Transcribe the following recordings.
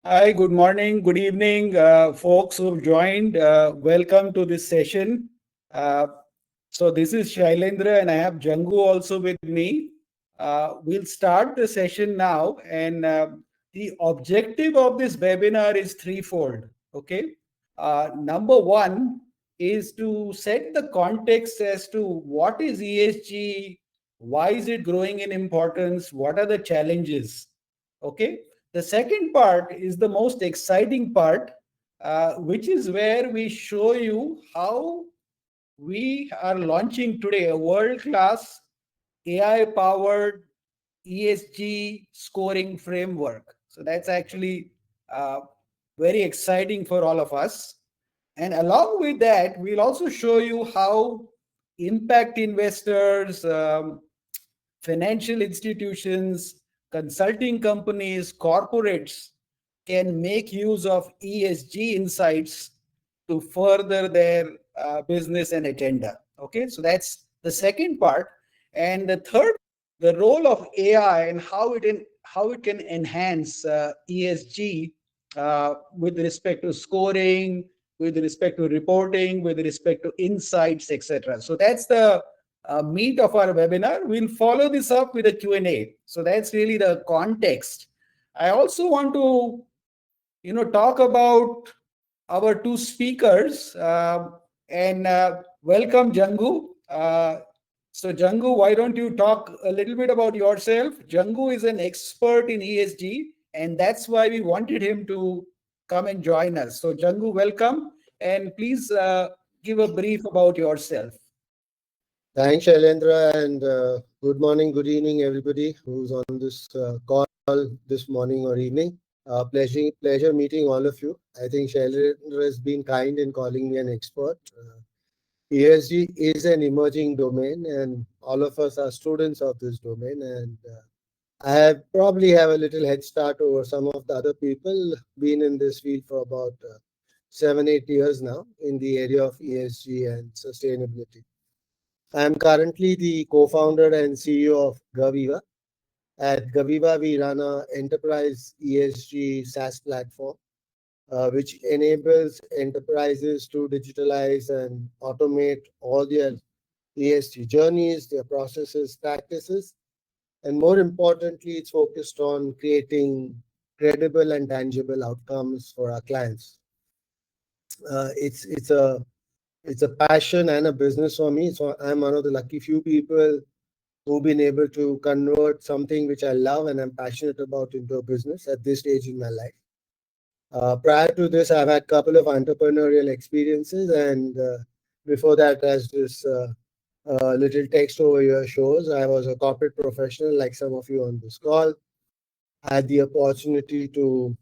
Hi, good morning, good evening, folks who've joined. Welcome to this session. Uh, so this is Shailendra and I have Jangu also with me. We'll start the session now, and the objective of this webinar is threefold. Okay. Number one is to set the context as to what is ESG, why is it growing in importance, what are the challenges. Okay. The second part is the most exciting part, which is where we show you how we are launching today a world class AI powered ESG scoring framework. So that's actually uh, very exciting for all of us. And along with that, we'll also show you how impact investors, financial institutions, consulting companies, corporates can make use of ESG insights to further their business and agenda. Okay, so that's the second part. And the third, the role of AI and how it can enhance ESG with respect to scoring, with respect to reporting, with respect to insights, etc. So that's the meat of our webinar. We'll follow this up with a Q&A. So that's really the context. I also want to, talk about our two speakers and welcome Jangu. So Jangu, why don't you talk a little bit about yourself? Jangu is an expert in ESG, and that's why we wanted him to come and join us. So Jangu, welcome, and please give a brief about yourself. Thanks, Shailendra, and good morning, good evening, everybody who's on this call this morning or evening. Pleasure meeting all of you. I think Shailendra has been kind in calling me an expert. ESG is an emerging domain, and all of us are students of this domain. And probably have a little head start over some of the other people. Been in this field for about 7, 8 years now in the area of ESG and sustainability. I am currently the co-founder and CEO of Gaviva. At Gaviva, we run an enterprise ESG SaaS platform, which enables enterprises to digitalize and automate all their ESG journeys, their processes, practices, and more importantly, it's focused on creating credible and tangible outcomes for our clients. It's a passion and a business for me. So I'm one of the lucky few people who've been able to convert something which I love and I'm passionate about into a business at this stage in my life. Prior to this, I've had a couple of entrepreneurial experiences, and before that, as this little text over here shows, I was a corporate professional like some of you on this call. I had the opportunity to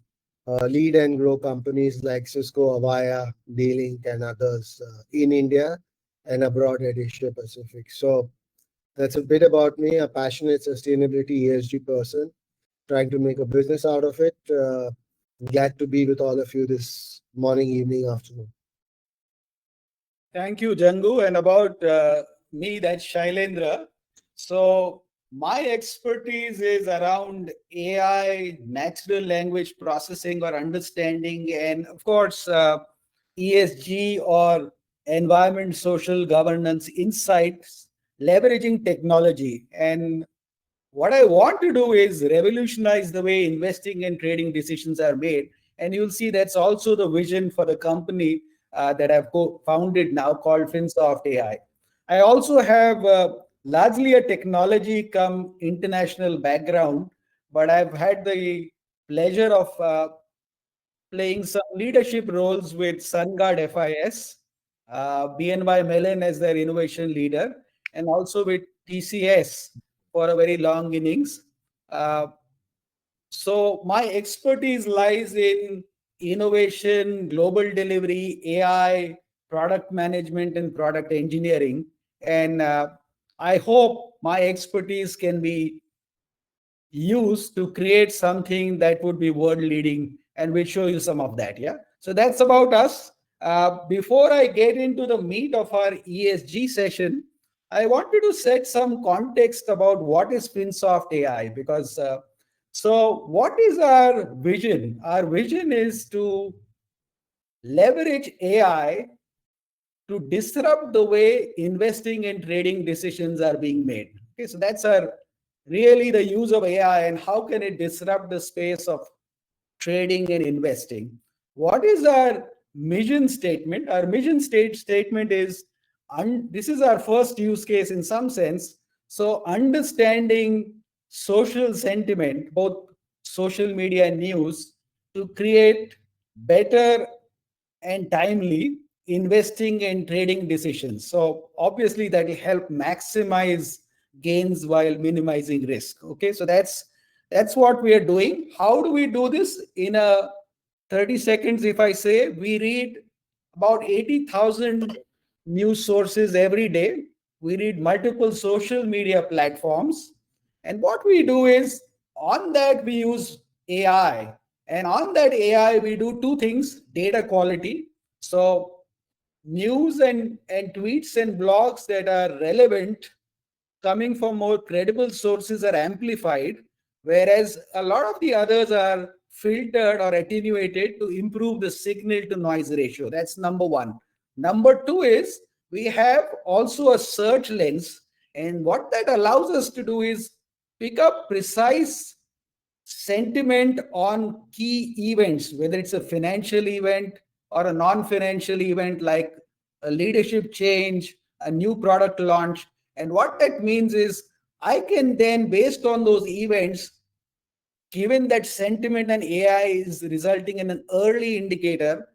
lead and grow companies like Cisco, Avaya, D-Link, and others in India and abroad at Asia Pacific. So that's a bit about me, a passionate sustainability ESG person, trying to make a business out of it. Glad to be with all of you this morning, evening, afternoon. Thank you, Jangu. And about me, that's Shailendra. So my expertise is around AI, natural language processing or understanding, and of course, ESG or environment, social governance insights, leveraging technology. And what I want to do is revolutionize the way investing and trading decisions are made. And you'll see that's also the vision for the company that I've founded now called FinSoft AI. I also have largely a technology come international background, but I've had the pleasure of playing some leadership roles with SunGuard FIS, BNY Mellon as their innovation leader, and also with TCS for a very long innings. Uh, so my expertise lies in innovation, global delivery, AI, product management, and product engineering. And I hope my expertise can be used to create something that would be world leading, and we'll show you some of that. Yeah, so that's about us. Before I get into the meat of our ESG session, I wanted to set some context about what is FinSoft AI, because So, what is our vision? Our vision is to leverage AI to disrupt the way investing and trading decisions are being made. Okay, so that's our really the use of AI and how can it disrupt the space of trading and investing. What is our mission statement? Our statement is, this is our first use case in some sense. So understanding social sentiment, both social media and news, to create better and timely investing and trading decisions. So obviously that will help maximize gains while minimizing risk. Okay, so that's what we are doing. How do we do this? In a 30 seconds, if I say, we read about 80,000 news sources every day. We read multiple social media platforms. And what we do is, on that we use AI. And on that AI, we do two things: data quality. So news and tweets and blogs that are relevant coming from more credible sources are amplified, whereas a lot of the others are filtered or attenuated to improve the signal to noise ratio. That's number one. Number two is, we have also a search lens, and what that allows us to do is pick up precise sentiment on key events, whether it's a financial event or a non financial event like a leadership change, a new product launch. And what that means is, I can then, based on those events, given that sentiment and AI is resulting in an early indicator,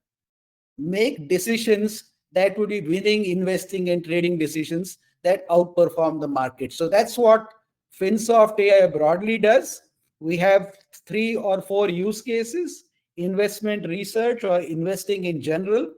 make decisions that would be winning investing and trading decisions that outperform the market. So that's what FinSoft AI broadly does. We have 3 or 4 use cases: investment research or investing in general,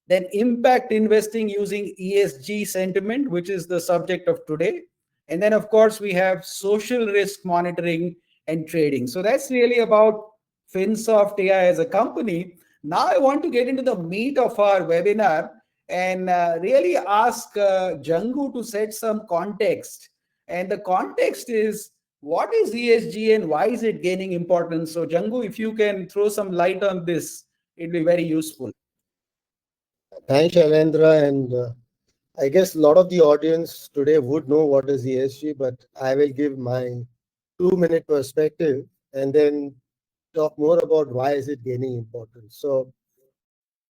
then impact investing using ESG sentiment, which is the subject of today. And then, of course, we have social risk monitoring and trading. So that's really about FinSoft AI as a company. Now, I want to get into the meat of our webinar and really ask Jangu to set some context. And the context is, what is ESG and why is it gaining importance? So, Jangu, if you can throw some light on this, it'd be very useful. Thanks, Shailendra. And I guess a lot of the audience today would know what is ESG, but I will give my 2-minute perspective and then talk more about why is it gaining importance. So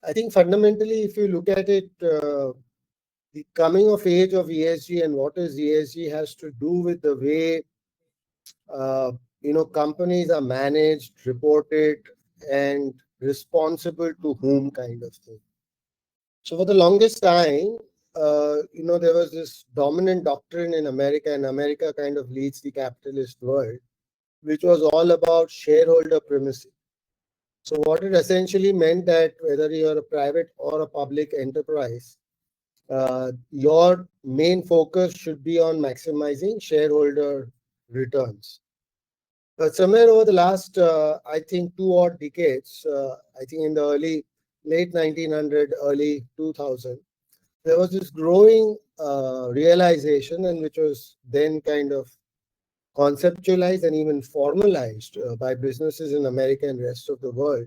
I think fundamentally, if you look at it, the coming of age of ESG and what is ESG has to do with the way companies are managed, reported, and responsible to whom kind of thing. So for the longest time, there was this dominant doctrine in America, and America kind of leads the capitalist world, which was all about shareholder primacy. So what it essentially meant that whether you're a private or a public enterprise, your main focus should be on maximizing shareholder returns. But somewhere over the last, I think, 2 odd decades, I think in the late 1900, early 2000, there was this growing realization, and which was then kind of conceptualized and even formalized by businesses in America and rest of the world,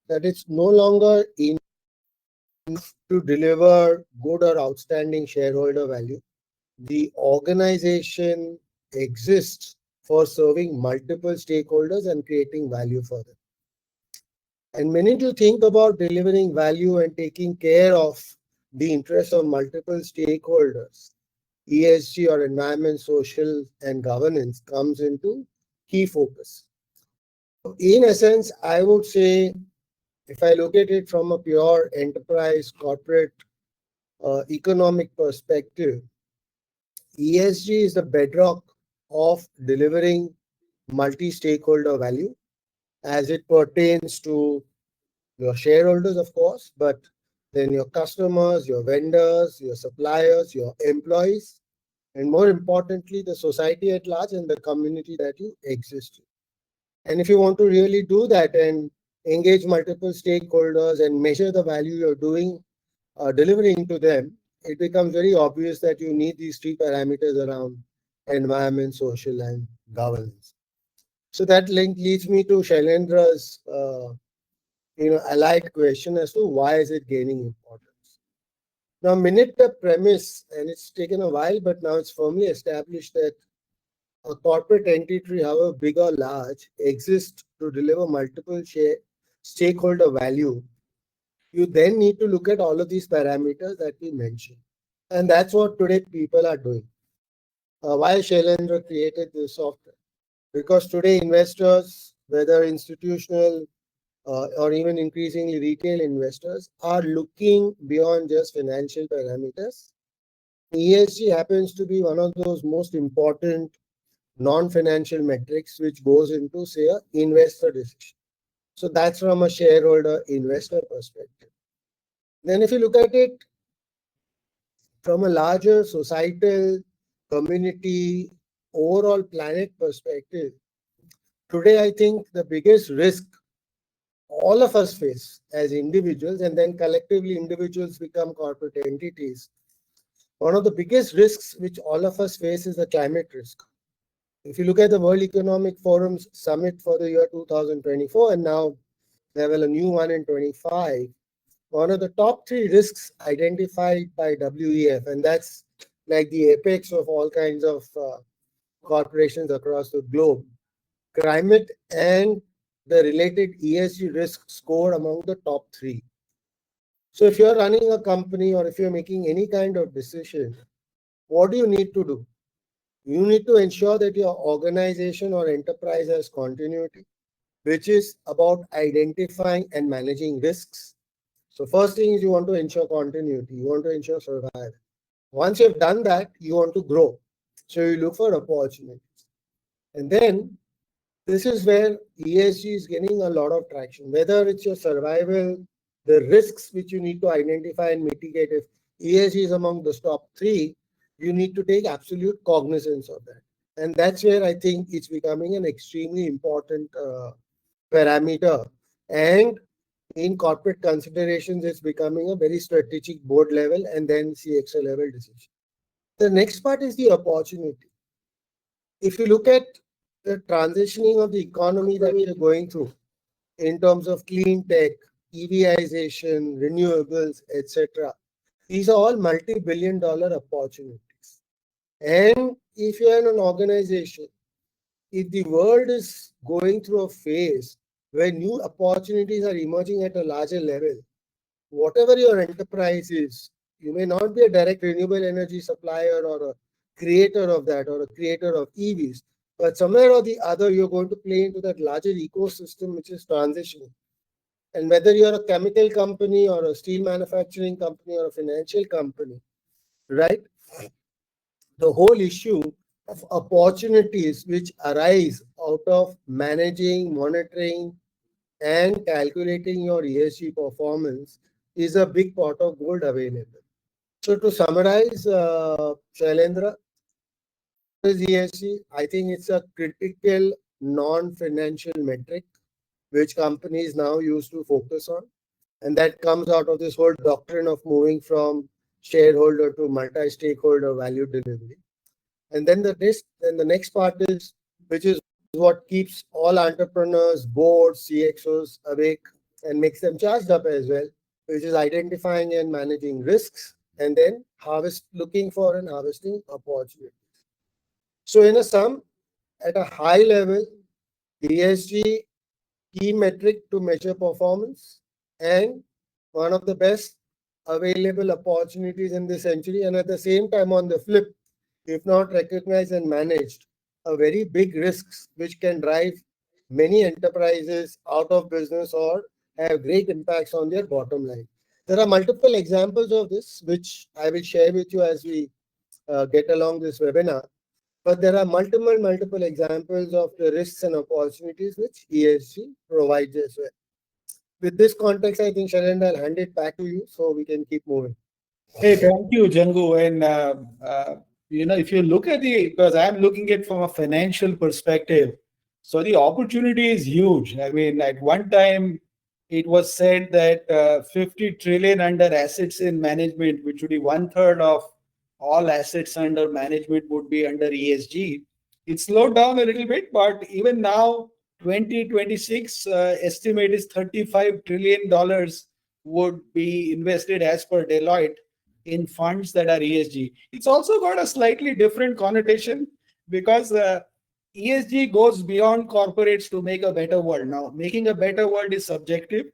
that it's no longer enough to deliver good or outstanding shareholder value. The organization exists for serving multiple stakeholders and creating value for them. And many to think about delivering value and taking care of the interests of multiple stakeholders, ESG or environment, social, and governance comes into key focus. In essence, I would say, if I look at it from a pure enterprise corporate economic perspective, ESG is the bedrock of delivering multi-stakeholder value as it pertains to your shareholders, of course, but then your customers, your vendors, your suppliers, your employees, and more importantly, the society at large and the community that you exist in. And if you want to really do that and engage multiple stakeholders and measure the value you're delivering to them, it becomes very obvious that you need these 3 parameters around environment, social, and governance. So that link leads me to Shailendra's allied question as to why is it gaining importance. Now, minute the premise, and it's taken a while, but now it's firmly established that a corporate entity, however big or large, exists to deliver multiple stakeholder value. You then need to look at all of these parameters that we mentioned. And that's what today people are doing. Why Shailendra created this software? Because today investors, whether institutional or even increasingly retail investors, are looking beyond just financial parameters. ESG happens to be one of those most important non-financial metrics which goes into, say, a investor decision. So that's from a shareholder investor perspective. Then if you look at it from a larger societal community overall planet perspective, today I think the biggest risk all of us face as individuals, and then collectively individuals become corporate entities. One of the biggest risks which all of us face is the climate risk. If you look at the World Economic Forum's summit for the year 2024, and now there will a new one in 25, one of the top three risks identified by WEF, and that's like the apex of all kinds of corporations across the globe, climate and the related ESG risk score among the top three. So if you're running a company or if you're making any kind of decision, what do you need to do? You need to ensure that your organization or enterprise has continuity, which is about identifying and managing risks. So first thing is you want to ensure continuity. You want to ensure survival. Once you've done that, you want to grow. So you look for opportunities. And then this is where ESG is getting a lot of traction, whether it's your survival, the risks which you need to identify and mitigate. If ESG is among the top three, you need to take absolute cognizance of that. And that's where I think it's becoming an extremely important parameter. And in corporate considerations, it's becoming a very strategic board level and then CXO level decision. The next part is the opportunity. If you look at the transitioning of the economy that we are going through in terms of clean tech, EVization, renewables, etc., these are all multi-billion dollar opportunities. And if you're in an organization, if the world is going through a phase where new opportunities are emerging at a larger level, whatever your enterprise is, you may not be a direct renewable energy supplier or a creator of that or a creator of EVs, but somewhere or the other, you're going to play into that larger ecosystem which is transitioning. And whether you're a chemical company or a steel manufacturing company or a financial company, right? The whole issue of opportunities which arise out of managing, monitoring, and calculating your ESG performance is a big pot of gold available. So to summarize, Shailendra, is ESG? I think it's a critical non-financial metric which companies now use to focus on. And that comes out of this whole doctrine of moving from shareholder to multi-stakeholder value delivery. And then the next part is, which is what keeps all entrepreneurs, boards, CXOs awake and makes them charged up as well, which is identifying and managing risks and then looking for and harvesting opportunities. So in a sum, at a high level, ESG key metric to measure performance and one of the best available opportunities in this century, and at the same time on the flip, if not recognized and managed, a very big risks which can drive many enterprises out of business or have great impacts on their bottom line. There are multiple examples of this which I will share with you as we get along this webinar. But there are multiple examples of the risks and opportunities which ESG provides as well. With this context, I think, Shailendra, I'll hand it back to you so we can keep moving. Hey, thank you, Jangu. And if you look at because I'm looking at from a financial perspective, so the opportunity is huge. I mean, at one time, it was said that 50 trillion under assets in management, which would be one third of all assets under management, would be under ESG. It slowed down a little bit, but even now, 2026 estimate is $35 trillion would be invested as per Deloitte in funds that are ESG. It's also got a slightly different connotation because ESG goes beyond corporates to make a better world. Now, making a better world is subjective,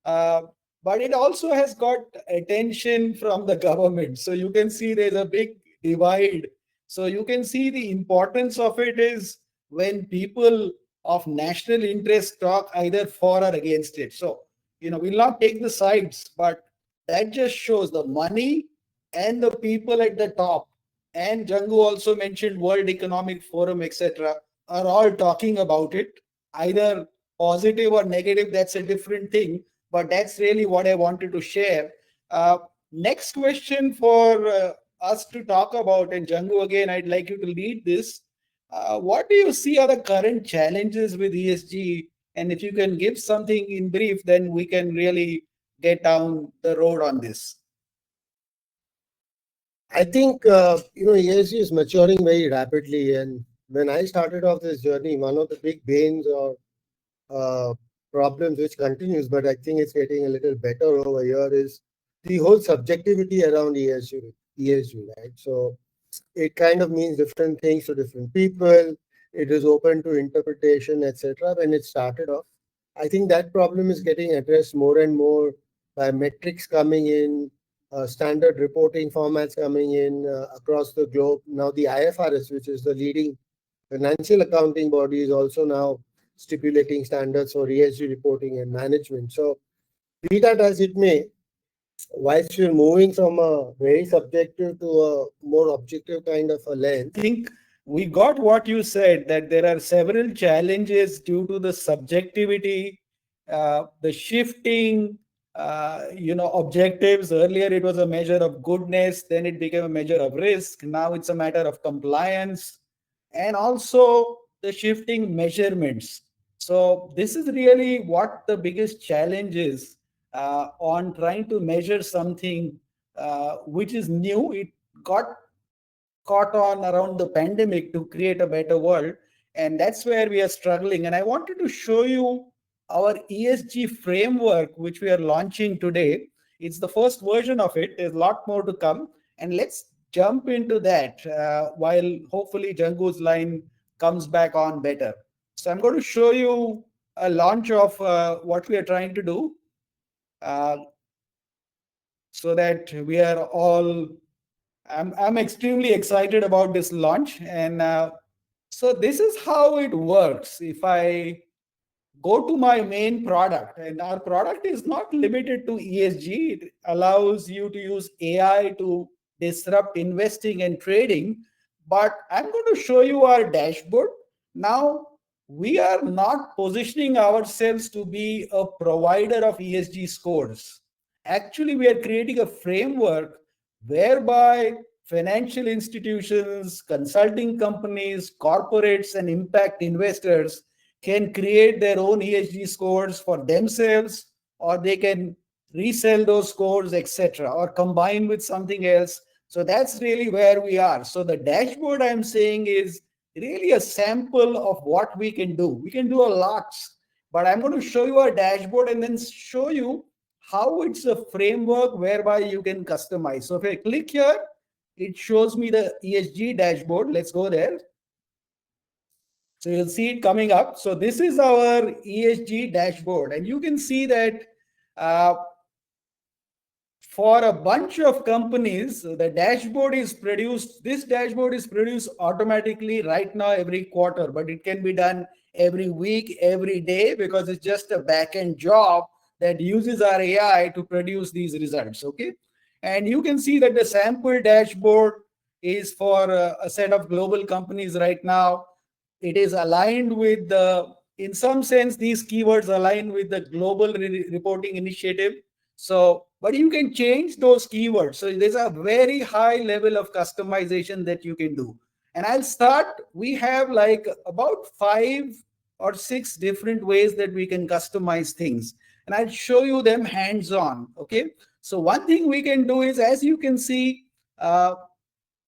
uh, but it also has got attention from the government. So you can see there's a big divide. So you can see the importance of it is when people of national interest talk either for or against it. So, we'll not take the sides, but that just shows the money and the people at the top. And Jangu also mentioned World Economic Forum, etc., are all talking about it, either positive or negative. That's a different thing, but that's really what I wanted to share. Next question for us to talk about, and Jangu, again, I'd like you to lead this. What do you see are the current challenges with ESG? And if you can give something in brief, then we can really get down the road on this. I think ESG is maturing very rapidly, and when I started off this journey, one of the big banes or uh, problems which continues, but I think it's getting a little better over here, is the whole subjectivity around ESG, right? So it kind of means different things to different people. It is open to interpretation, etc. When it started off, I think that problem is getting addressed more and more by metrics coming in, standard reporting formats coming in across the globe. Now the IFRS, which is the leading financial accounting body, is also now stipulating standards for ESG reporting and management. So be that as it may, whilst we're moving from a very subjective to a more objective kind of a lens. I think we got what you said, that there are several challenges due to the subjectivity, the shifting, objectives. Earlier, it was a measure of goodness, then it became a measure of risk. Now it's a matter of compliance, and also the shifting measurements. So this is really what the biggest challenge is on trying to measure something which is new. It got caught on around the pandemic to create a better world. And that's where we are struggling. And I wanted to show you our ESG framework, which we are launching today. It's the first version of it. There's a lot more to come. And let's jump into that while hopefully Jangu's line comes back on better. So I'm going to show you a launch of what we are trying to do uh, so that we are all I'm extremely excited about this launch. And so this is how it works. If I go to my main product, and our product is not limited to ESG, it allows you to use AI to disrupt investing and trading. But I'm going to show you our dashboard. Now, we are not positioning ourselves to be a provider of ESG scores. Actually, we are creating a framework whereby financial institutions, consulting companies, corporates, and impact investors can create their own ESG scores for themselves, or they can resell those scores, etc., or combine with something else. So that's really where we are. So the dashboard I'm saying is really a sample of what we can do. We can do a lot, but I'm going to show you our dashboard and then show you how it's a framework whereby you can customize. So if I click here, it shows me the ESG dashboard. Let's go there. So you'll see it coming up. So this is our ESG dashboard. And you can see that uh, for a bunch of companies, the dashboard is produced. This dashboard is produced automatically right now every quarter, but it can be done every week, every day, because it's just a back-end job that uses our AI to produce these results. Okay. And you can see that the sample dashboard is for a set of global companies right now. It is aligned with the, in some sense, these keywords align with the global reporting initiative. So, but you can change those keywords. So there's a very high level of customization that you can do. And I'll start, we have like about 5 or 6 different ways that we can customize things. And I'll show you them hands-on, okay? So one thing we can do is, as you can see,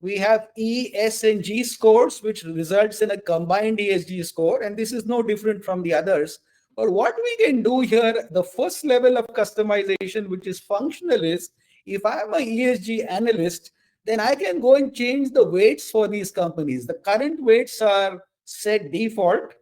we have E, S, and G scores, which results in a combined ESG score. And this is no different from the others. But what we can do here, the first level of customization, which is functional, is if I'm an ESG analyst, then I can go and change the weights for these companies. The current weights are set default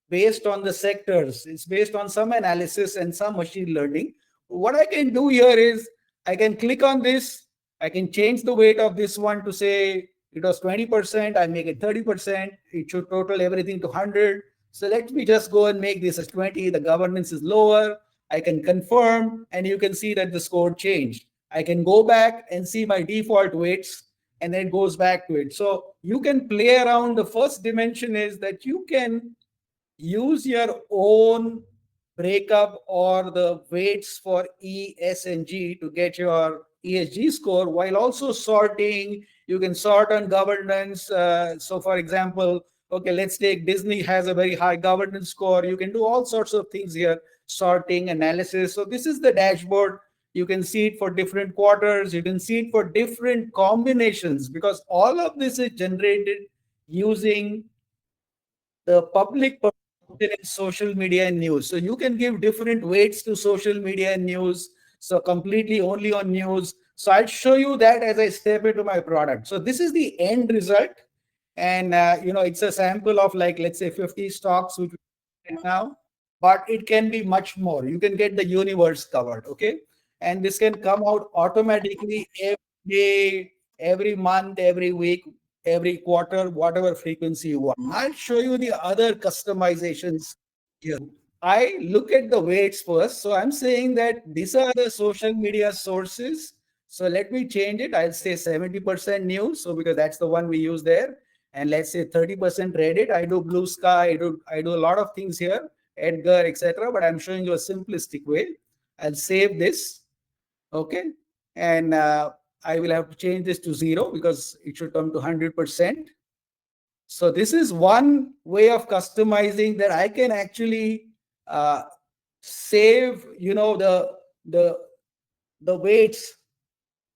based on the sectors. It's based on some analysis and some machine learning. What I can do here is I can click on this. I can change the weight of this one to say it was 20%. I make it 30%. It should total everything to 100. So let me just go and make this as 20. The governance is lower. I can confirm, and you can see that the score changed. I can go back and see my default weights, and then it goes back to it. So you can play around. The first dimension is that you can use your own breakup or the weights for E, S, and G to get your ESG score while also sorting. You can sort on governance. So, for example, okay, let's take Disney has a very high governance score. You can do all sorts of things here, sorting, analysis. So, this is the dashboard. You can see it for different quarters. You can see it for different combinations because all of this is generated using the public perception in social media and news. So you can give different weights to social media and news. So completely only on news. So I'll show you that as I step into my product. So this is the end result. And, it's a sample of like, let's say 50 stocks, which we have now, but it can be much more. You can get the universe covered. Okay. And this can come out automatically every day, every month, every week, every quarter, whatever frequency you want. I'll show you the other customizations here. I look at the weights first. So I'm saying that these are the social media sources. So let me change it. I'll say 70% news. So because that's the one we use there. And let's say 30% Reddit. I do Blue Sky. I do a lot of things here, Edgar, etc. But I'm showing you a simplistic way. I'll save this. Okay. And I will have to change this to 0 because it should come to 100%. So this is one way of customizing that I can actually save, the weights.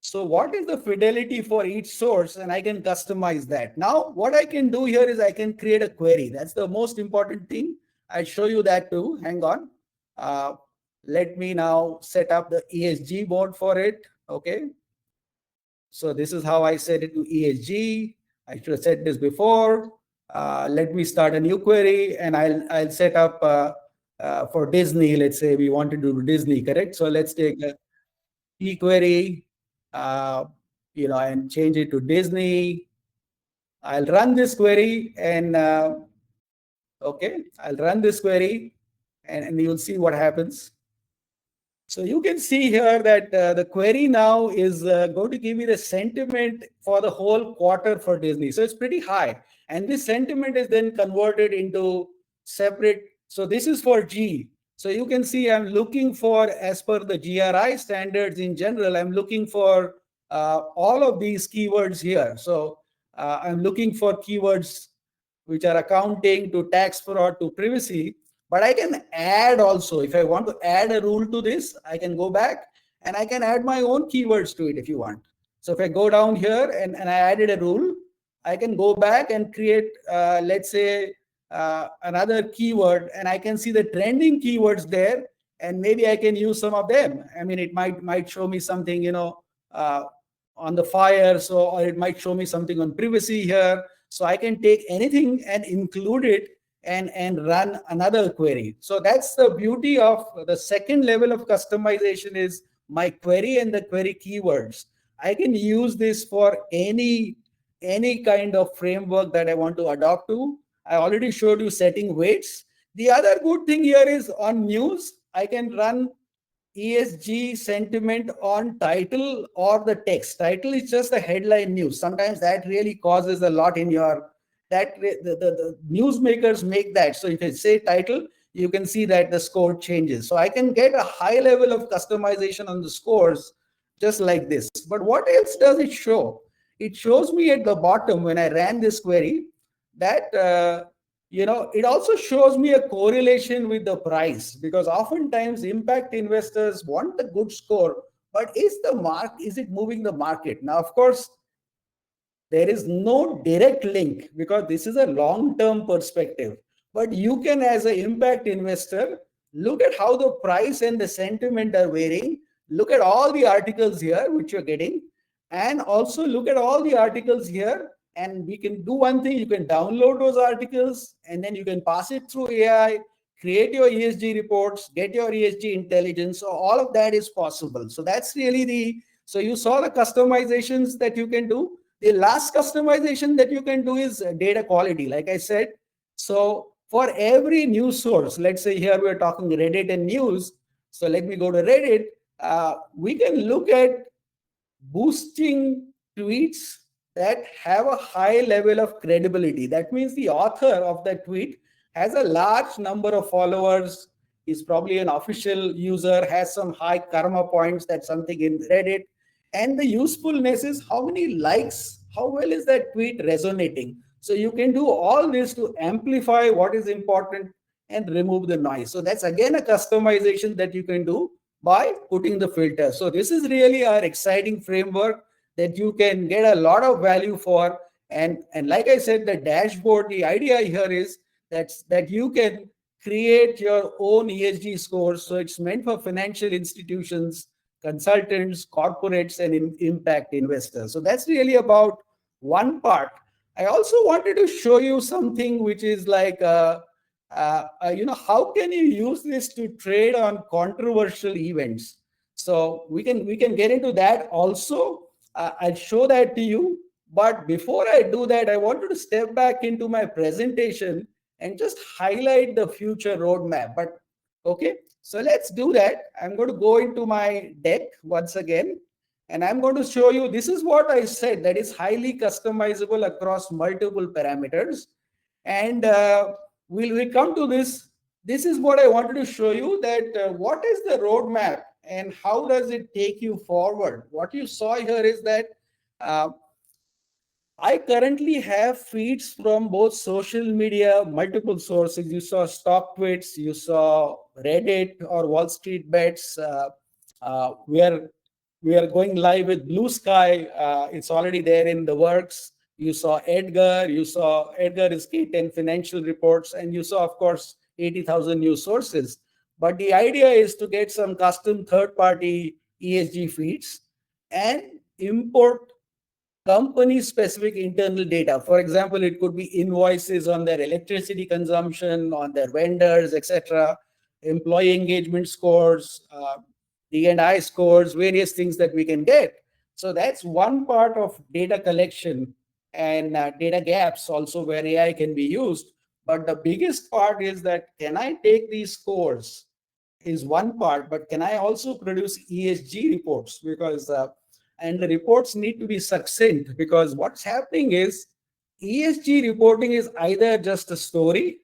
So what is the fidelity for each source? And I can customize that. Now, what I can do here is I can create a query. That's the most important thing. I'll show you that too. Hang on. Let me now set up the ESG mode for it. Okay. So this is how I set it to ESG. I should have said this before. Let me start a new query and I'll set up for Disney. Let's say we want to do Disney, correct? So let's take a query, and change it to Disney. I'll run this query and I'll run this query and you'll see what happens. So you can see here that the query now is going to give me the sentiment for the whole quarter for Disney. So it's pretty high. And this sentiment is then converted into separate. So this is for G. So you can see I'm looking for, as per the GRI standards in general, I'm looking for all of these keywords here. So I'm looking for keywords which are accounting to tax fraud to privacy. But I can add also, if I want to add a rule to this, I can go back and I can add my own keywords to it if you want. So if I go down here and I added a rule, I can go back and create, let's say, another keyword, and I can see the trending keywords there, and maybe I can use some of them. I mean, it might show me something, on the fire, or it might show me something on privacy here. So I can take anything and include it and run another query. So that's the beauty of the second level of customization is my query and the query keywords. I can use this for any kind of framework that I want to adopt to. I already showed you setting weights. The other good thing here is on news, I can run ESG sentiment on title or the text. Title is just the headline news. Sometimes that really causes a lot in your, the newsmakers make that. So if you say title, you can see that the score changes. So I can get a high level of customization on the scores just like this. But what else does it show? It shows me at the bottom when I ran this query that it also shows me a correlation with the price, because oftentimes impact investors want a good score, but is it moving the market? Now, of course, There is no direct link because this is a long-term perspective. But you can, as an impact investor, look at how the price and the sentiment are varying. Look at all the articles here which you're getting, and also look at all the articles here. And we can do one thing: you can download those articles, and then you can pass it through AI, create your ESG reports, get your ESG intelligence. So all of that is possible. So that's really the so you saw the customizations that you can do. The last customization that you can do is data quality, like I said. So for every news source, let's say here we're talking Reddit and news. So let me go to Reddit. We can look at boosting tweets that have a high level of credibility. That means the author of that tweet has a large number of followers, is probably an official user, has some high karma points, that's something in Reddit. And the usefulness is how many likes, how well is that tweet resonating. So you can do all this to amplify what is important and remove the noise. So that's again a customization that you can do by putting the filter. So this is really our exciting framework that you can get a lot of value for. And like I said, the dashboard, the idea here is that you can create your own ESG scores. So it's meant for financial institutions, consultants, corporates, and impact investors. So that's really about one part. I also wanted to show you something which is like how can you use this to trade on controversial events. So we can get into that also. I'll show that to you, but before I do that, I wanted to step back into my presentation and just highlight the future roadmap. But okay, so let's do that. I'm going to go into my deck once again, and I'm going to show you, this is what I said, that is highly customizable across multiple parameters. And we'll come to this. This is what I wanted to show you, that what is the roadmap and how does it take you forward. What you saw here is that uh, I currently have feeds from both social media, multiple sources. You saw stock tweets, you saw Reddit or Wall Street bets. We are going live with Blue Sky. It's already there in the works. You saw Edgar. You saw Edgar is K10 financial reports, and you saw, of course, 80,000 news sources. But the idea is to get some custom third-party ESG feeds and import company specific internal data. For example, it could be invoices on their electricity consumption, on their vendors, etc., employee engagement scores, D&I scores, various things that we can get. So that's one part of data collection and data gaps also where AI can be used. But the biggest part is that, can I take these scores is one part, but can I also produce ESG reports? Because and the reports need to be succinct, because what's happening is ESG reporting is either just a story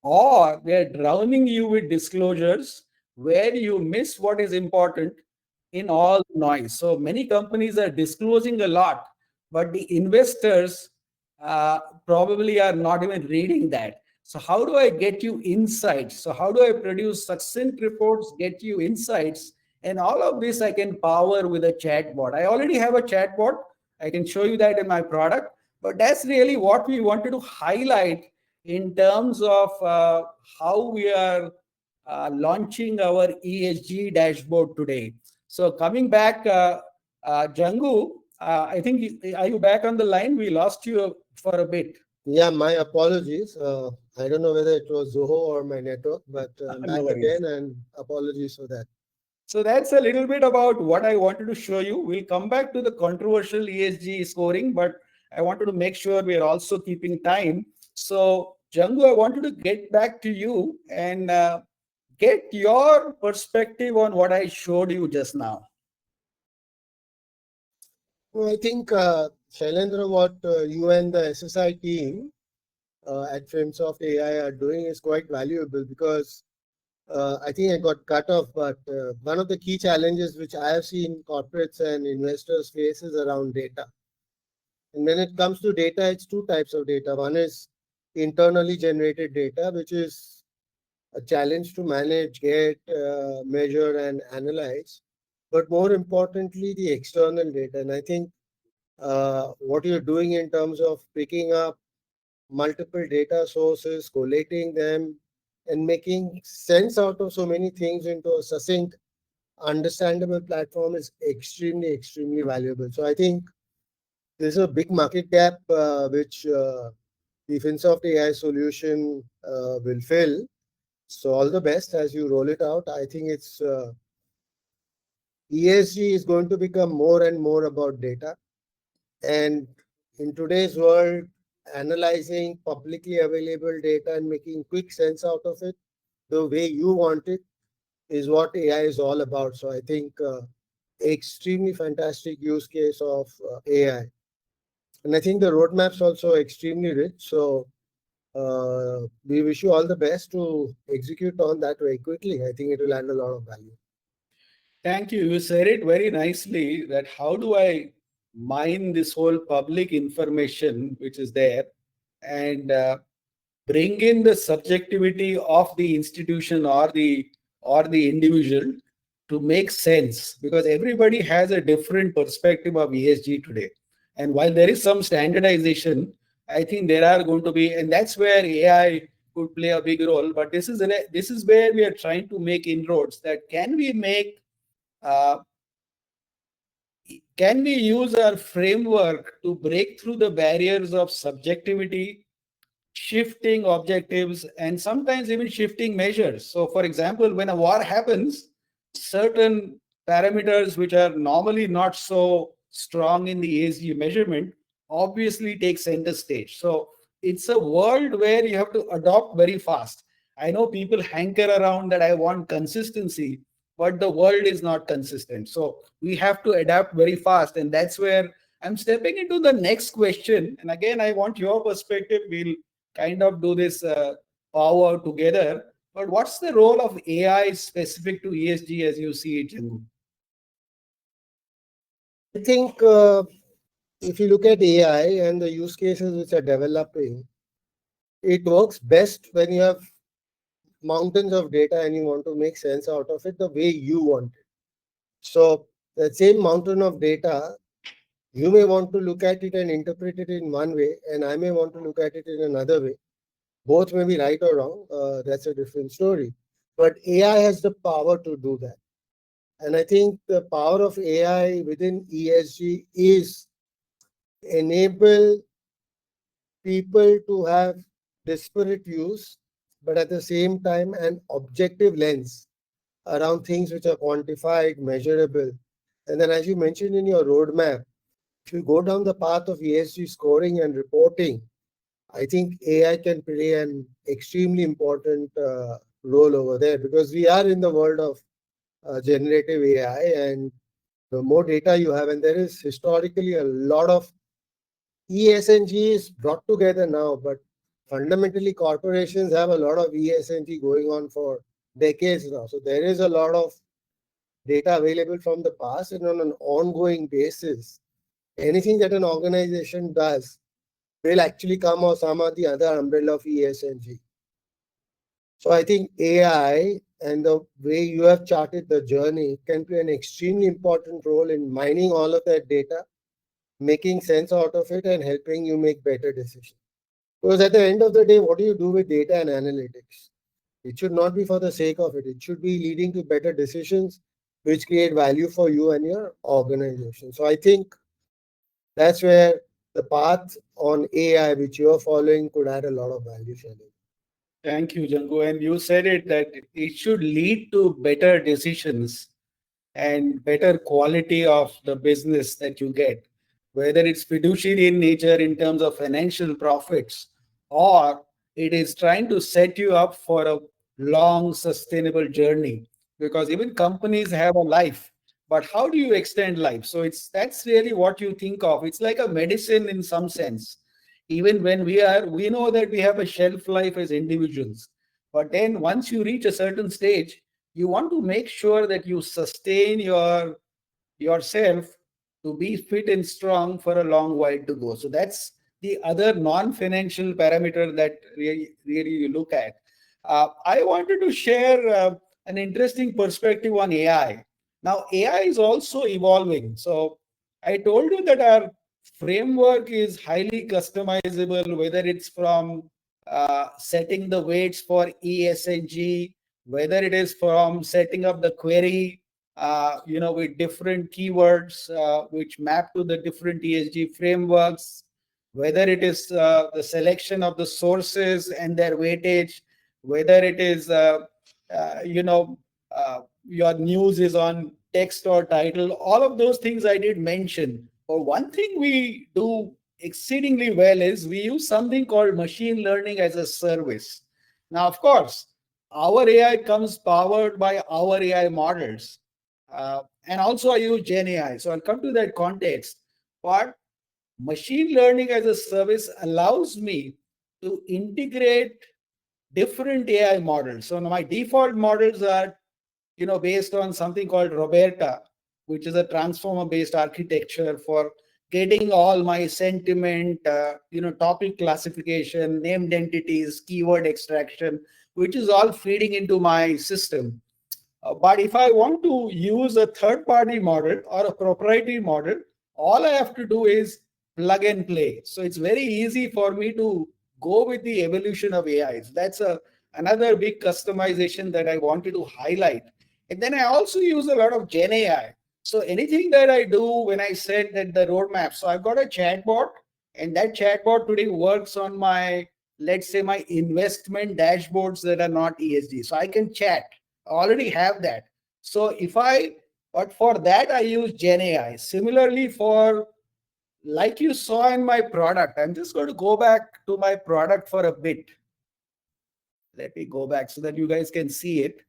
or they're drowning you with disclosures where you miss what is important in all noise. So many companies are disclosing a lot, but the investors probably are not even reading that. So how do I get you insights? So how do I produce succinct reports, get you insights? And all of this I can power with a chatbot. I already have a chatbot. I can show you that in my product. But that's really what we wanted to highlight in terms of how we are launching our ESG dashboard today. So coming back, Jangu, I think, are you back on the line? We lost you for a bit. Yeah, my apologies. I don't know whether it was Zoho or my network, but I'm back again, and apologies for that. So that's a little bit about what I wanted to show you. We'll come back to the controversial ESG scoring, but I wanted to make sure we're also keeping time. So, Jangu, I wanted to get back to you and get your perspective on what I showed you just now. Well, I think, Shailendra, what you and the SSi team at Framesoft AI are doing is quite valuable, because I think I got cut off, but one of the key challenges which I have seen corporates and investors face is around data. And when it comes to data, it's two types of data. One is internally generated data, which is a challenge to manage, get, measure, and analyze. But more importantly, the external data. And I think what you're doing in terms of picking up multiple data sources, collating them, and making sense out of so many things into a succinct, understandable platform is extremely, extremely valuable. So I think there's a big market gap which the FinSoft AI solution will fill. So all the best as you roll it out. I think it's ESG is going to become more and more about data. And in today's world, analyzing publicly available data and making quick sense out of it the way you want it is what AI is all about. So I think extremely fantastic use case of AI. And I think the roadmap's also extremely rich. So we wish you all the best to execute on that very quickly. I think it will add a lot of value. Thank you. You said it very nicely that how do I mine this whole public information which is there and bring in the subjectivity of the institution or the individual to make sense, because everybody has a different perspective of ESG today. And while there is some standardization, I think there are going to be, and that's where AI could play a big role. But this is where we are trying to make inroads. That uh, can we use our framework to break through the barriers of subjectivity, shifting objectives, and sometimes even shifting measures? So, for example, when a war happens, certain parameters which are normally not so strong in the ESG measurement obviously take center stage. So, it's a world where you have to adopt very fast. I know people hanker around that I want consistency, but the world is not consistent. So, we have to adapt very fast. And that's where I'm stepping into the next question. And again, I want your perspective. We'll kind of do this power together. But what's the role of AI specific to ESG as you see it, Jangu? I think if you look at AI and the use cases which are developing, it works best when you have mountains of data and you want to make sense out of it the way you want it. So the same mountain of data, you may want to look at it and interpret it in one way, and I may want to look at it in another way. Both may be right or wrong. That's a different story. But AI has the power to do that. And I think the power of AI within ESG is enable people to have disparate views, but at the same time, an objective lens around things which are quantified, measurable. And then, as you mentioned in your roadmap, if you go down the path of ESG scoring and reporting, I think AI can play an extremely important role over there, because we are in the world of generative AI, and the more data you have, and there is historically a lot of ESG is brought together now, but fundamentally corporations have a lot of ESG going on for decades now. So there is a lot of data available from the past, and on an ongoing basis, anything that an organization does will actually come or some of the other umbrella of ESG. So I think AI and the way you have charted the journey can play an extremely important role in mining all of that data, making sense out of it, and helping you make better decisions. Because at the end of the day, what do you do with data and analytics? It should not be for the sake of it. It should be leading to better decisions which create value for you and your organization. So I think that's where the path on AI which you're following could add a lot of value, Shailesh. Thank you, Jangu. And you said it that it should lead to better decisions and better quality of the business that you get, whether it's fiduciary in nature in terms of financial profits, or it is trying to set you up for a long, sustainable journey. Because even companies have a life, but how do you extend life? So that's really what you think of. It's like a medicine in some sense. Even when we know that we have a shelf life as individuals, but then once you reach a certain stage, you want to make sure that you sustain yourself to be fit and strong for a long while to go. So that's the other non-financial parameter that really you look at. I wanted to share an interesting perspective on AI. Now, AI is also evolving. So I told you that our framework is highly customizable, whether it's from setting the weights for ESG, whether it is from setting up the query, with different keywords which map to the different ESG frameworks, whether it is the selection of the sources and their weightage, whether it is, your news is on text or title, all of those things I did mention. But one thing we do exceedingly well is we use something called machine learning as a service. Now, of course, our AI comes powered by our AI models. And also I use Gen AI. So I'll come to that context. But machine learning as a service allows me to integrate different AI models. So my default models are, based on something called Roberta, which is a transformer-based architecture for getting all my sentiment, topic classification, named entities, keyword extraction, which is all feeding into my system. But if I want to use a third-party model or a proprietary model, all I have to do is plug and play. So it's very easy for me to go with the evolution of AIs. That's another big customization that I wanted to highlight. And then I also use a lot of Gen AI. So anything that I do when I said that the roadmap, so I've got a chatbot, and that chatbot today works on my, let's say, my investment dashboards that are not ESG. So I can chat. I already have that. So but for that, I use Gen AI. Similarly, for like you saw in my product, I'm just going to go back to my product for a bit. Let me go back so that you guys can see it.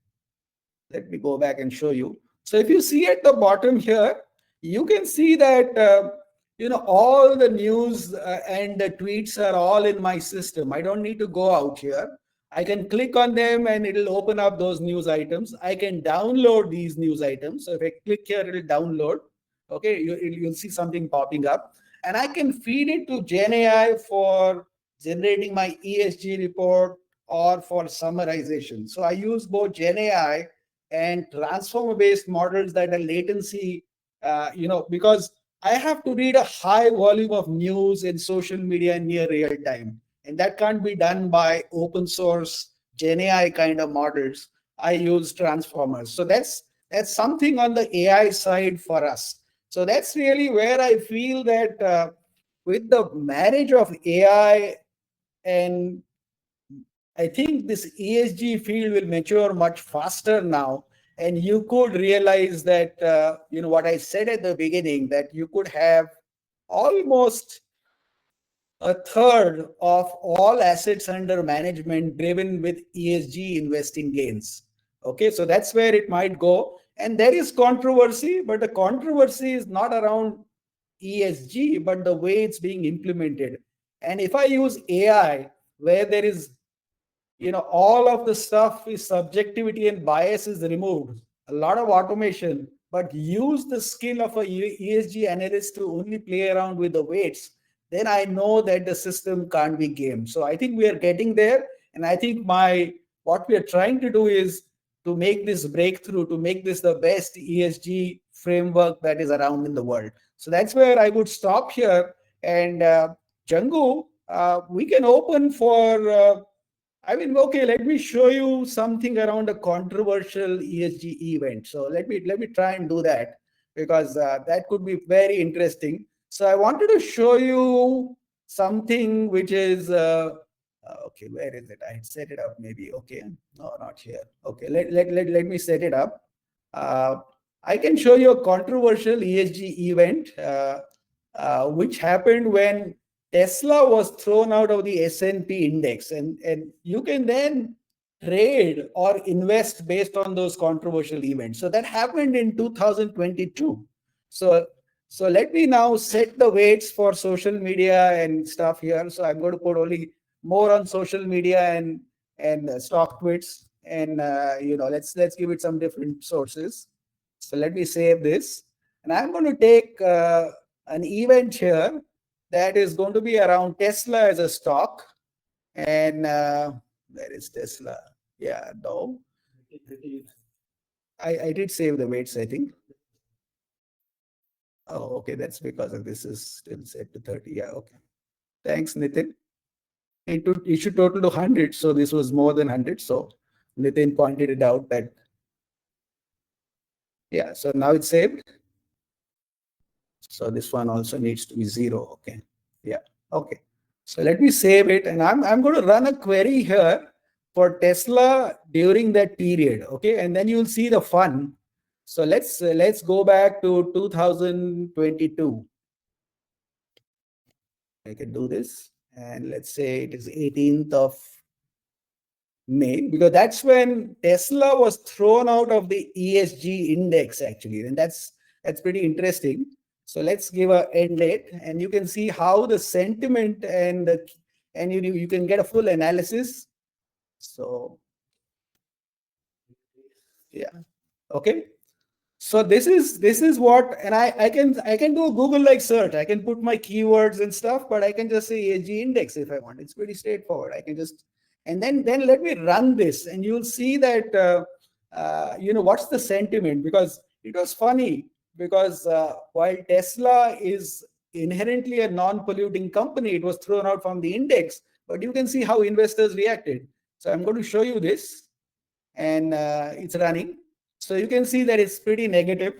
Let me go back and show you. So if you see at the bottom here, you can see that, all the news and the tweets are all in my system. I don't need to go out here. I can click on them and it'll open up those news items. I can download these news items. So if I click here, it'll download. Okay, you'll see something popping up. And I can feed it to Gen AI for generating my ESG report or for summarization. So I use both Gen AI and transformer based models that are latency, because I have to read a high volume of news in social media in near real time, and that can't be done by open source Gen AI kind of models. I use transformers. So that's something on the AI side for us. So that's really where I feel that with the marriage of AI, and I think this ESG field will mature much faster now. And you could realize that, what I said at the beginning, that you could have almost a third of all assets under management driven with ESG investing gains. Okay, so that's where it might go. And there is controversy, but the controversy is not around ESG, but the way it's being implemented. And if I use AI, where there is, all of the stuff is subjectivity and bias is removed, a lot of automation, but use the skill of a ESG analyst to only play around with the weights, then I know that the system can't be gamed. So I think we are getting there. And I think what we are trying to do is to make this breakthrough, to make this the best ESG framework that is around in the world. So that's where I would stop here. And Jangu, we can open for okay, let me show you something around a controversial ESG event. So let me try and do that, because that could be very interesting. So I wanted to show you something which is okay. Where is it? I set it up maybe. Okay, no, not here. Okay, let me set it up. Uh, I can show you a controversial ESG event which happened when Tesla was thrown out of the S&P index, and you can then trade or invest based on those controversial events. So that happened in 2022. So so let me now set the weights for social media and stuff here. So I'm going to put only more on social media and stock tweets, and let's give it some different sources. So let me save this, and I'm going to take an event here that is going to be around Tesla as a stock. And where is Tesla? Yeah, no. I did save the weights, I think. Oh, okay. That's because of this is still set to 30. Yeah, okay. Thanks, Nitin. It should total to 100. So this was more than 100. So Nitin pointed it out that, yeah, so now it's saved. So this one also needs to be 0. Okay. Yeah. Okay. So let me save it. And I'm going to run a query here for Tesla during that period. Okay. And then you'll see the fun. So let's go back to 2022. I can do this. And let's say it is 18th of May, because that's when Tesla was thrown out of the ESG index, actually. And that's pretty interesting. So let's give a end date, and you can see how the sentiment and you can get a full analysis. So yeah, okay. So this is what, and I can do a Google like search. I can put my keywords and stuff, but I can just say ESG index if I want. It's pretty straightforward. I can just, and then let me run this, and you'll see that what's the sentiment, because it was funny, because while Tesla is inherently a non-polluting company, it was thrown out from the index. But you can see how investors reacted. So I'm going to show you this, and it's running. So you can see that it's pretty negative.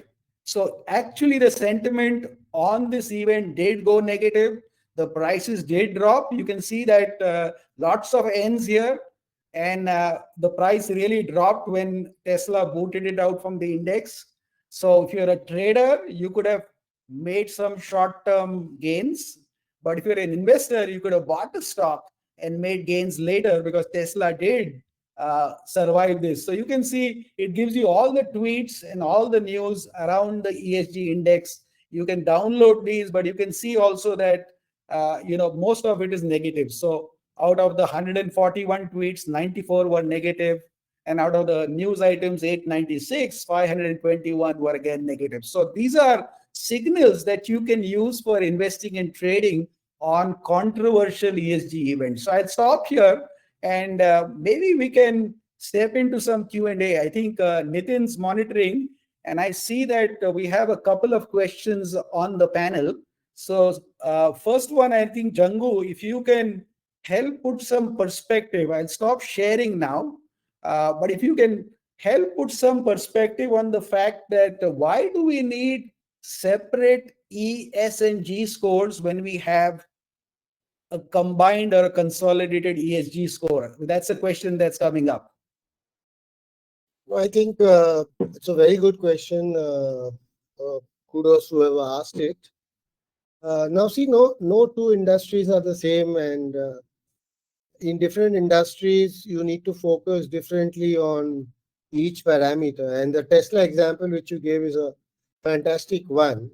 So actually the sentiment on this event did go negative. The prices did drop. You can see that lots of ends here, and the price really dropped when Tesla booted it out from the index. So if you're a trader, you could have made some short-term gains. But if you're an investor, you could have bought the stock and made gains later, because Tesla did survive this. So you can see it gives you all the tweets and all the news around the ESG index. You can download these, but you can see also that most of it is negative. So out of the 141 tweets, 94 were negative, and out of the news items 896, 521 were again negative. So these are signals that you can use for investing and trading on controversial ESG events. So I'll stop here, and maybe we can step into some Q&A. I think Nitin's monitoring, and I see that we have a couple of questions on the panel. So first one, I think, Jangu, if you can help put some perspective. I'll stop sharing now, but if you can help put some perspective on the fact that why do we need separate E, S, and G scores when we have a combined or a consolidated ESG score? That's a question that's coming up. I think it's a very good question. Kudos to whoever asked it. Now, see, no two industries are the same, and in different industries, you need to focus differently on each parameter. And the Tesla example which you gave is a fantastic one,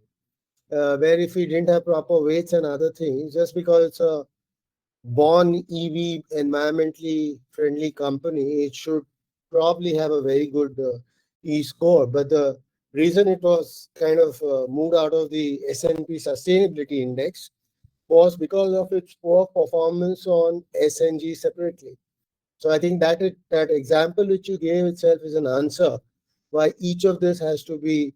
where if we didn't have proper weights and other things, just because it's a born EV environmentally friendly company, it should probably have a very good E score. But the reason it was kind of moved out of the S&P Sustainability Index was because of its poor performance on SNG separately. So I think that example which you gave itself is an answer why each of this has to be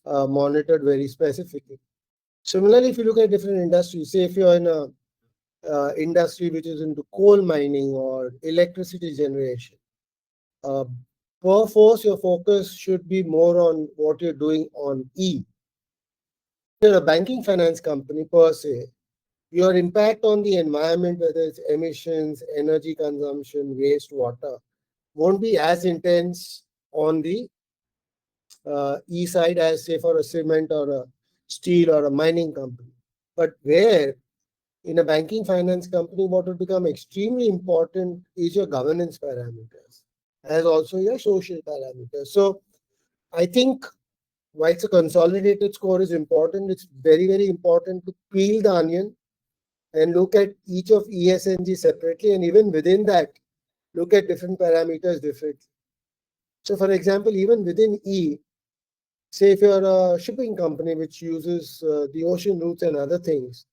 monitored very specifically. Similarly, if you look at different industries, say if you're in a industry which is into coal mining or electricity generation, perforce your focus should be more on what you're doing on E. If you're a banking finance company per se, your impact on the environment, whether it's emissions, energy consumption, wastewater, won't be as intense on the E side as, say, for a cement or a steel or a mining company. But where in a banking finance company, what will become extremely important is your governance parameters, as also your social parameters. So I think whilst a consolidated score is important, it's very, very important to peel the onion and look at each of ESNG separately, and even within that, look at different parameters differently. So for example, even within E, say if you're a shipping company which uses the ocean routes and other things,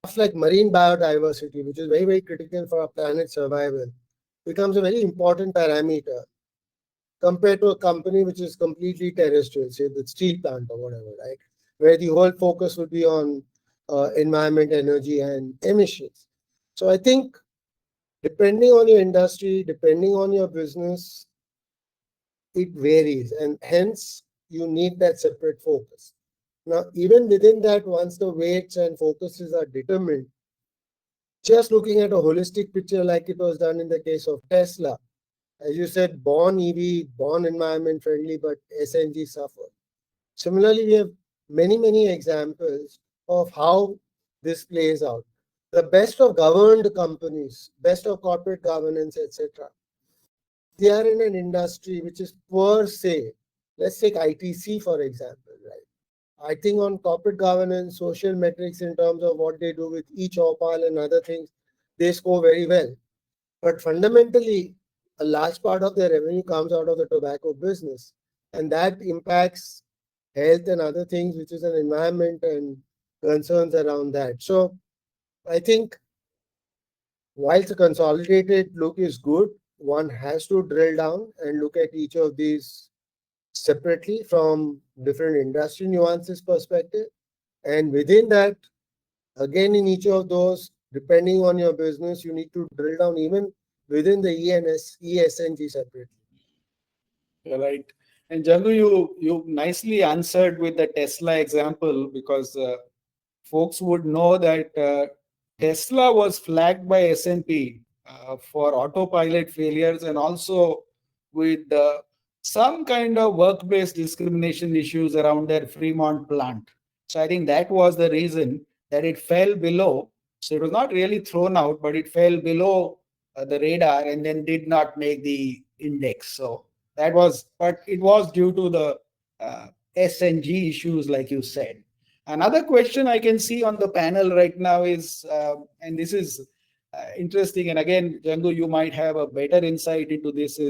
stuff like marine biodiversity, which is very, very critical for our planet's survival, becomes a very important parameter. compared to a company which is completely terrestrial, say the steel plant or whatever, right? Where the whole focus would be on environment, energy, and emissions. So I think depending on your industry, depending on your business, it varies, and hence you need that separate focus. Now, even within that, once the weights and focuses are determined, just looking at a holistic picture like it was done in the case of Tesla, as you said, born EV, born environment friendly, but SNG suffered. Similarly, we have many examples of how this plays out. The best of governed companies, best of corporate governance, etc. They are in an industry which is per se, let's take ITC for example, right? I think on corporate governance, social metrics in terms of what they do with each opal and other things, they score very well. But fundamentally, a large part of their revenue comes out of the tobacco business, and that impacts health and other things, which is an environment and concerns around that. So I think whilst a consolidated look is good, one has to drill down and look at each of these separately from different industry nuances perspective. And within that, again, in each of those, depending on your business, you need to drill down even within the ESNG separately. Right. And Jangu, you nicely answered with the Tesla example because folks would know that Tesla was flagged by S&P for autopilot failures and also with some kind of work-based discrimination issues around their Fremont plant. So I think that was the reason that it fell below. So it was not really thrown out, but it fell below the radar and then did not make the index. So that was, but it was due to the S&G issues, like you said. Another question I can see on the panel right now is, and this is interesting, and again, Jangu, you might have a better insight into this,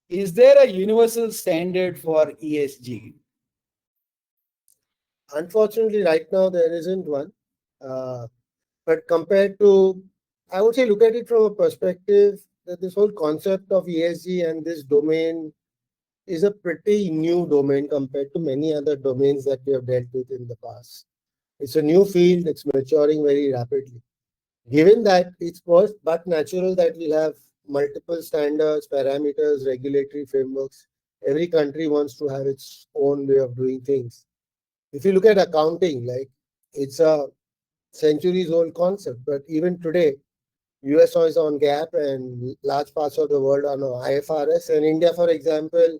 is there a universal standard for ESG? Unfortunately, right now there isn't one. But compared to, I would say, look at it from a perspective that this whole concept of ESG and this domain is a pretty new domain compared to many other domains that we have dealt with in the past. It's a new field, it's maturing very rapidly. Given that, it's first but natural that we'll have multiple standards, parameters, regulatory frameworks. Every country wants to have its own way of doing things. If you look at accounting, like it's a centuries old concept, but even today, US is on GAAP and large parts of the world are on IFRS. And India, for example,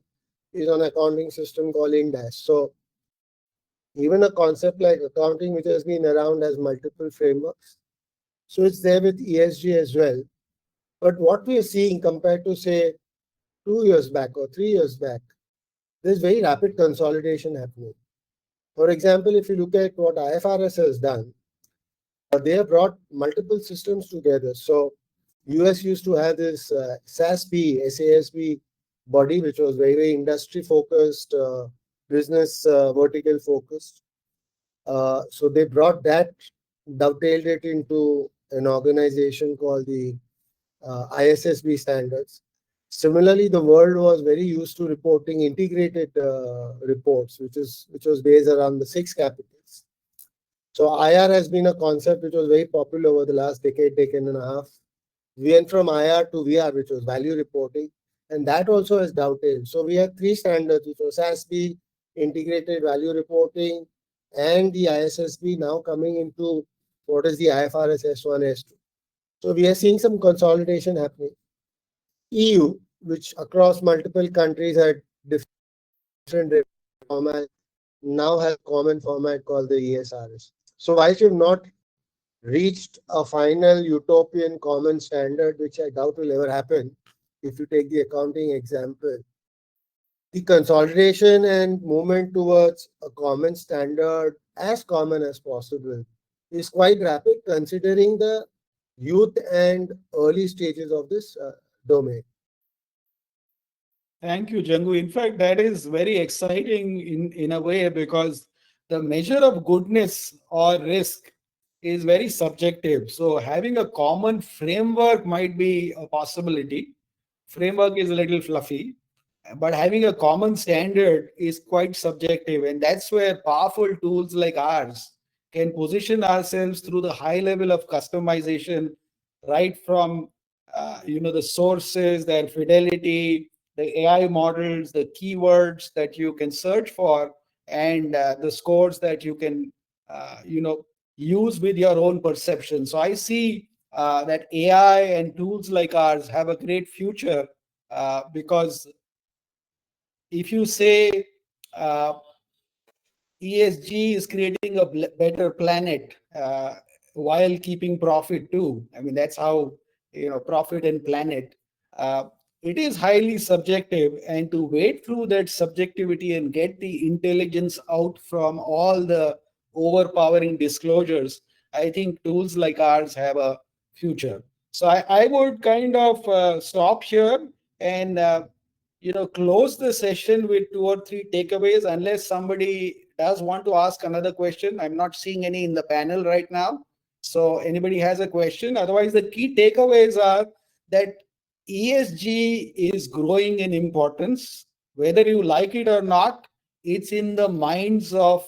is on accounting system called INDAS. So even a concept like accounting, which has been around, has multiple frameworks. So it's there with ESG as well. But what we are seeing compared to, say, 2 years back or 3 years back, there's very rapid consolidation happening. For example, if you look at what IFRS has done, they have brought multiple systems together. So US used to have this SASB body, which was very industry focused, business vertical focused. So they brought that, dovetailed it into an organization called the ISSB standards. Similarly, the world was very used to reporting integrated reports, which was based around the 6 capitals. So IR has been a concept which was very popular over the last decade and a half. We went from IR to VR, which was value reporting, and that also has dovetailed. So we have 3 standards, which was SASB, integrated value reporting, and the ISSB now coming into what is the IFRS S1, S2. So we are seeing some consolidation happening. EU, which across multiple countries had different formats, now has a common format called the ESRS. So whilst you've not reached a final utopian common standard, which I doubt will ever happen, if you take the accounting example, the consolidation and movement towards a common standard as common as possible is quite rapid considering the youth and early stages of this domain. Thank you, Jangu. In fact, that is very exciting in a way because the measure of goodness or risk is very subjective. So having a common framework might be a possibility. framework is a little fluffy, but having a common standard is quite subjective. And that's where powerful tools like ours can position ourselves through the high level of customization, right from the sources, their fidelity, the AI models, the keywords that you can search for, and the scores that you can use with your own perception. So I see that AI and tools like ours have a great future, because if you say uh, ESG is creating a better planet while keeping profit too. I mean, that's how, profit and planet. Uh, it is highly subjective, and to wade through that subjectivity and get the intelligence out from all the overpowering disclosures, I think tools like ours have a future. So I would kind of stop here and close the session with 2 or 3 takeaways, unless somebody does want to ask another question. I'm not seeing any in the panel right now. So anybody has a question? Otherwise, the key takeaways are that ESG is growing in importance. Whether you like it or not, it's in the minds of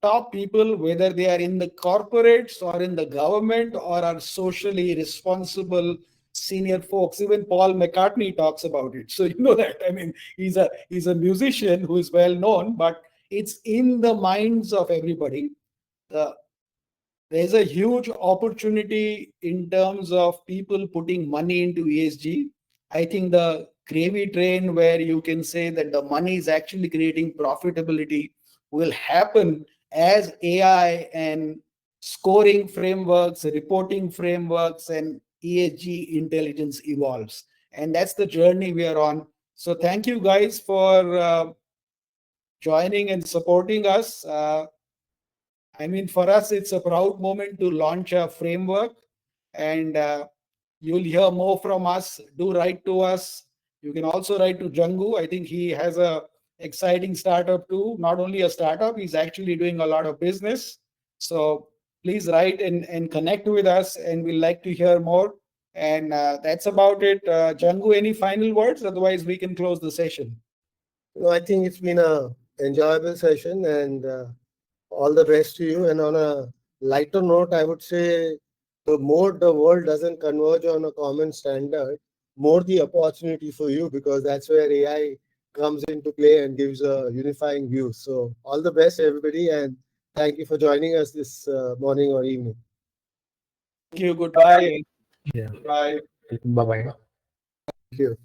top people, whether they are in the corporates or in the government or are socially responsible senior folks. Even Paul McCartney talks about it, so that. I mean, he's a musician who is well known, but it's in the minds of everybody. There's a huge opportunity in terms of people putting money into ESG. I think the gravy train where you can say that the money is actually creating profitability will happen as AI and scoring frameworks, reporting frameworks, and ESG intelligence evolves. And that's the journey we are on. So thank you guys for joining and supporting us. I mean, for us, it's a proud moment to launch a framework, and you'll hear more from us. Do write to us. You can also write to Jangu. I think he has a exciting startup too. Not only a startup, he's actually doing a lot of business. So please write and connect with us, and we'd like to hear more. And that's about it. Jangu, any final words? Otherwise, we can close the session. No, I think it's been a enjoyable session, and all the best to you. And on a lighter note, I would say the more the world doesn't converge on a common standard, more the opportunity for you, because that's where AI comes into play and gives a unifying view. So all the best, everybody, and thank you for joining us this morning or evening. Thank you. Goodbye. Yeah. Bye. Bye bye. Thank you.